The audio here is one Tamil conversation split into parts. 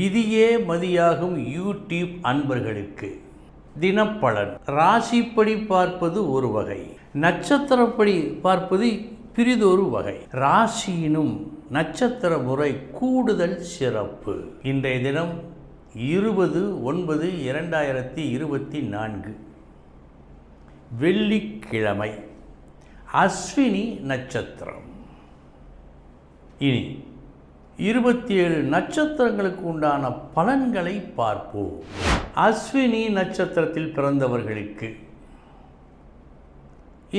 விதியே மதியாகும் யூடியூப் அன்பர்களுக்கு தினப்பலன். ராசிப்படி பார்ப்பது ஒரு வகை, நட்சத்திரப்படி பார்ப்பது பிரிதொரு வகை. ராசியினும் நட்சத்திர முறை கூடுதல் சிறப்பு. இன்றைய தினம் 20/9/2024 வெள்ளிக்கிழமை, அஸ்வினி நட்சத்திரம். இனி 27 நட்சத்திரங்களுக்கு உண்டான பலன்களை பார்ப்போம். அஸ்வினி நட்சத்திரத்தில் பிறந்தவர்களுக்கு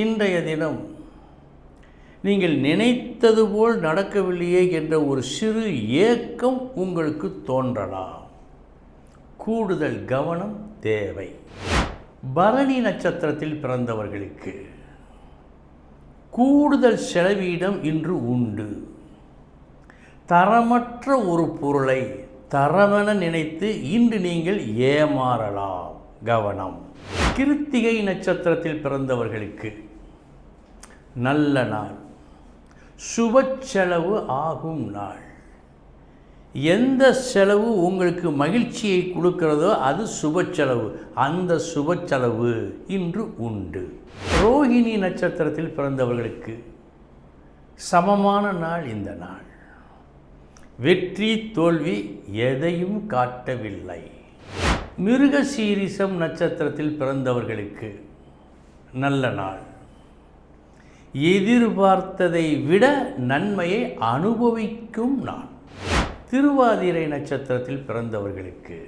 இன்றைய தினம் நீங்கள் நினைத்தது போல் நடக்கவில்லையே என்ற ஒரு சிறு ஏக்கம் உங்களுக்கு தோன்றலாம். கூடுதல் கவனம் தேவை. பரணி நட்சத்திரத்தில் பிறந்தவர்களுக்கு கூடுதல் செலவீனம் இன்று உண்டு. தரமற்ற ஒரு பொருளை தரமென நினைத்து இன்று நீங்கள் ஏமாறலாம். கவனம். கிருத்திகை நட்சத்திரத்தில் பிறந்தவர்களுக்கு நல்ல நாள், சுப செலவு ஆகும் நாள். எந்த செலவு உங்களுக்கு மகிழ்ச்சியை கொடுக்கிறதோ அது சுப செலவு. அந்த சுப செலவு இன்று உண்டு. ரோஹிணி நட்சத்திரத்தில் பிறந்தவர்களுக்கு சமமான நாள் இந்த நாள். வெற்றி தோல்வி எதையும் காட்டவில்லை. மிருகசீரிஷம் நட்சத்திரத்தில் பிறந்தவர்களுக்கு நல்ல நாள். எதிர்பார்த்ததை விட நன்மையை அனுபவிக்கும் நாள். திருவாதிரை நட்சத்திரத்தில் பிறந்தவர்களுக்கு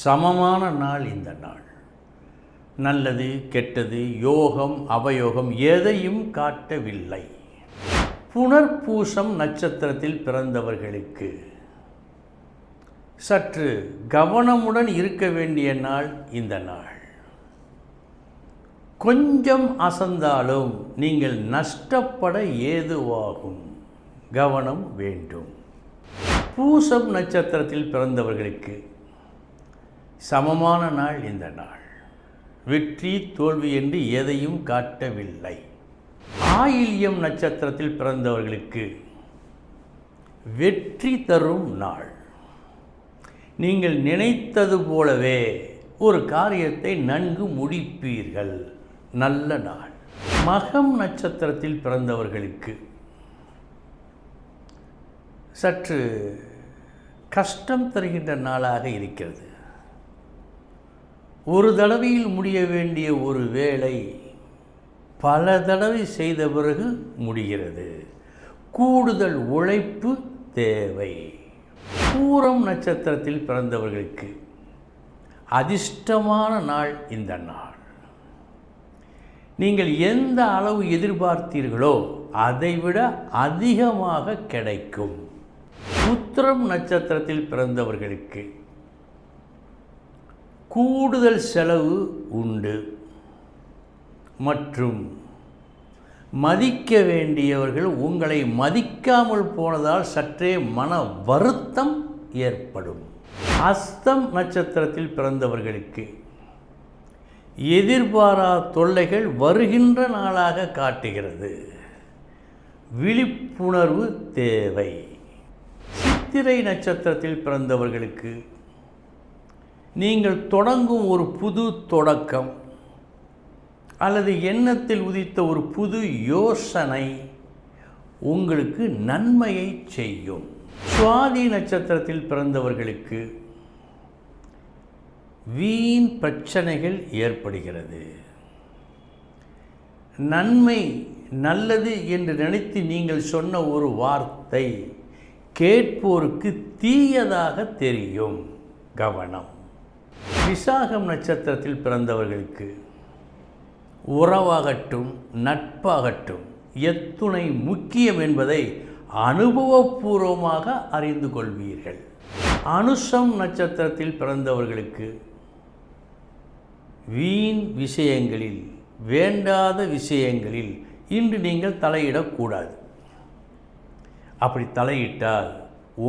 சமமான நாள் இந்த நாள். நல்லது கெட்டது, யோகம் அவயோகம் எதையும் காட்டவில்லை. புனர்பூசம் நட்சத்திரத்தில் பிறந்தவர்களுக்கு சற்று கவனமுடன் இருக்க வேண்டிய நாள் இந்த நாள். கொஞ்சம் அசந்தாலும் நீங்கள் நஷ்டப்பட ஏதுவாகும். கவனம் வேண்டும். பூசம் நட்சத்திரத்தில் பிறந்தவர்களுக்கு சமமான நாள் இந்த நாள். வெற்றி தோல்வி என்று எதையும் காட்டவில்லை. ஆயில்யம் நட்சத்திரத்தில் பிறந்தவர்களுக்கு வெற்றி தரும் நாள். நீங்கள் நினைத்தது போலவே ஒரு காரியத்தை நன்கு முடிப்பீர்கள். நல்ல நாள். மகம் நட்சத்திரத்தில் பிறந்தவர்களுக்கு சற்று கஷ்டம் தருகின்ற நாளாக இருக்கிறது. ஒரு தடவையில் முடிய வேண்டிய ஒரு வேலை பல தடவை செய்த பிறகு முடிகிறது. கூடுதல் உழைப்பு தேவை. பூரம் நட்சத்திரத்தில் பிறந்தவர்களுக்கு அதிர்ஷ்டமான நாள் இந்த நாள். நீங்கள் எந்த அளவு எதிர்பார்த்தீர்களோ அதைவிட அதிகமாக கிடைக்கும். உத்திரம் நட்சத்திரத்தில் பிறந்தவர்களுக்கு கூடுதல் செலவு உண்டு மற்றும் மதிக்க வேண்டியவர்கள் உங்களை மதிக்காமல் போனதால் சற்றே மன வருத்தம் ஏற்படும். அஸ்தம் நட்சத்திரத்தில் பிறந்தவர்களுக்கு எதிர்பாராத தொல்லைகள் வருகின்ற நாளாக காட்டுகிறது. விழிப்புணர்வு தேவை. சித்திரை நட்சத்திரத்தில் பிறந்தவர்களுக்கு நீங்கள் தொடங்கும் ஒரு புது தொடக்கம் அல்லது எண்ணத்தில் உதித்த ஒரு புது யோசனை உங்களுக்கு நன்மையை செய்யும். சுவாதி நட்சத்திரத்தில் பிறந்தவர்களுக்கு வீண் பிரச்சனைகள் ஏற்படுகிறது. நன்மை நல்லது என்று நினைத்து நீங்கள் சொன்ன ஒரு வார்த்தை கேட்போருக்கு தீயதாக தெரியும். கவனம். விசாகம் நட்சத்திரத்தில் பிறந்தவர்களுக்கு உறவாகட்டும் நட்பாகட்டும் எத்துணை முக்கியம் என்பதை அனுபவபூர்வமாக அறிந்து கொள்வீர்கள். அனுஷம் நட்சத்திரத்தில் பிறந்தவர்களுக்கு வீண் விஷயங்களில் வேண்டாத விஷயங்களில் இன்று நீங்கள் தலையிடக்கூடாது. அப்படி தலையிட்டால்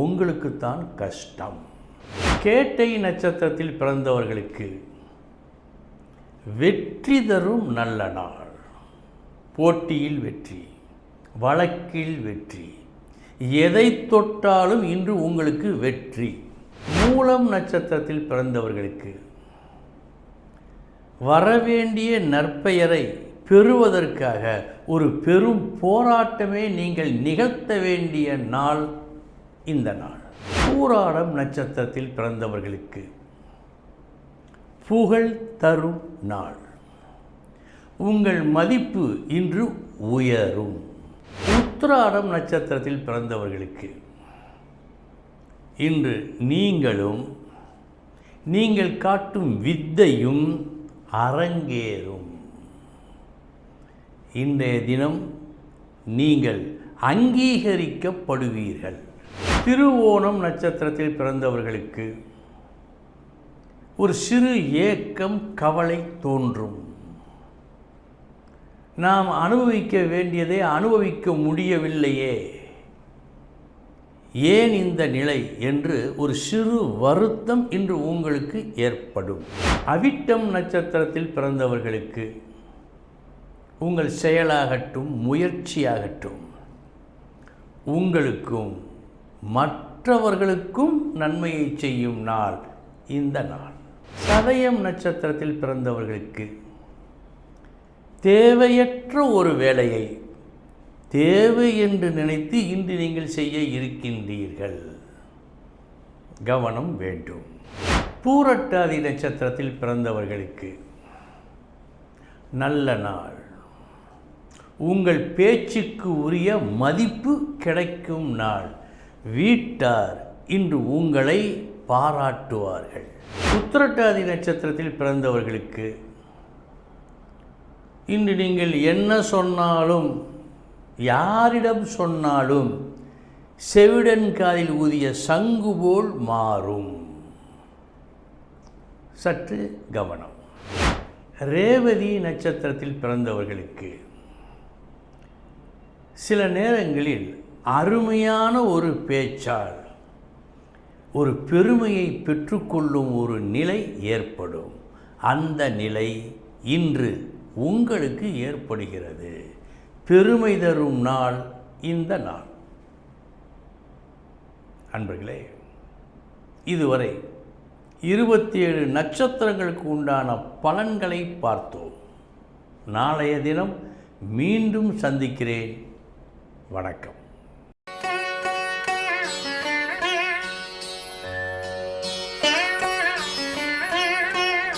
உங்களுக்குத்தான் கஷ்டம். கேட்டை நட்சத்திரத்தில் பிறந்தவர்களுக்கு வெற்றி தரும் நல்ல நாள். போட்டியில் வெற்றி, வழக்கில் வெற்றி, எதை தொட்டாலும் இன்று உங்களுக்கு வெற்றி. மூலம் நட்சத்திரத்தில் பிறந்தவர்களுக்கு வரவேண்டிய நற்பெயரை பெறுவதற்காக ஒரு பெரும் போராட்டமே நீங்கள் நிகழ்த்த வேண்டிய நாள் இந்த நாள். பூராடம் நட்சத்திரத்தில் பிறந்தவர்களுக்கு புகழ் தரும் நாள். உங்கள் மதிப்பு இன்று உயரும். உத்திராடம் நட்சத்திரத்தில் பிறந்தவர்களுக்கு இன்று நீங்கள் காட்டும் வித்தையும் அரங்கேறும். இன்றைய தினம் நீங்கள் அங்கீகரிக்கப்படுவீர்கள். திருவோணம் நட்சத்திரத்தில் பிறந்தவர்களுக்கு ஒரு சிறு ஏக்கம், கவலை தோன்றும். நாம் அனுபவிக்க வேண்டியதை அனுபவிக்க முடியவில்லையே, ஏன் இந்த நிலை என்று ஒரு சிறு வருத்தம் இன்று உங்களுக்கு ஏற்படும். அவிட்டம் நட்சத்திரத்தில் பிறந்தவர்களுக்கு உங்கள் செயலாகட்டும், முயற்சியாகட்டும், உங்களுக்கும் மற்றவர்களுக்கும் நன்மையை செய்யும் நாள் இந்த நாள். சதயம் நட்சத்திரத்தில் பிறந்தவர்களுக்கு தேவையற்ற ஒரு வேலையை தேவை என்று நினைத்து இன்று நீங்கள் செய்ய இருக்கின்றீர்கள். கவனம் வேண்டும். பூரட்டாதி நட்சத்திரத்தில் பிறந்தவர்களுக்கு நல்ல நாள். உங்கள் பேச்சுக்கு உரிய மதிப்பு கிடைக்கும் நாள். வீட்டார் இன்று உங்களை பாராட்டுவார்கள். உத்திரட்டாதி நட்சத்திரத்தில் பிறந்தவர்களுக்கு இன்று நீங்கள் என்ன சொன்னாலும், யாரிடம் சொன்னாலும் செவிடன் காதில் ஊதிய சங்கு போல் மாறும். சற்று கவனம். ரேவதி நட்சத்திரத்தில் பிறந்தவர்களுக்கு சில நேரங்களில் அருமையான ஒரு பேச்சால் ஒரு பெருமையை பெற்றுக்கொள்ளும் ஒரு நிலை ஏற்படும். அந்த நிலை இன்று உங்களுக்கு ஏற்படுகிறது. பெருமை தரும் நாள் இந்த நாள். அன்பர்களே, இதுவரை 27 நட்சத்திரங்களுக்கு உண்டான பலன்களை பார்த்தோம். நாளைய தினம் மீண்டும் சந்திக்கிறேன். வணக்கம்.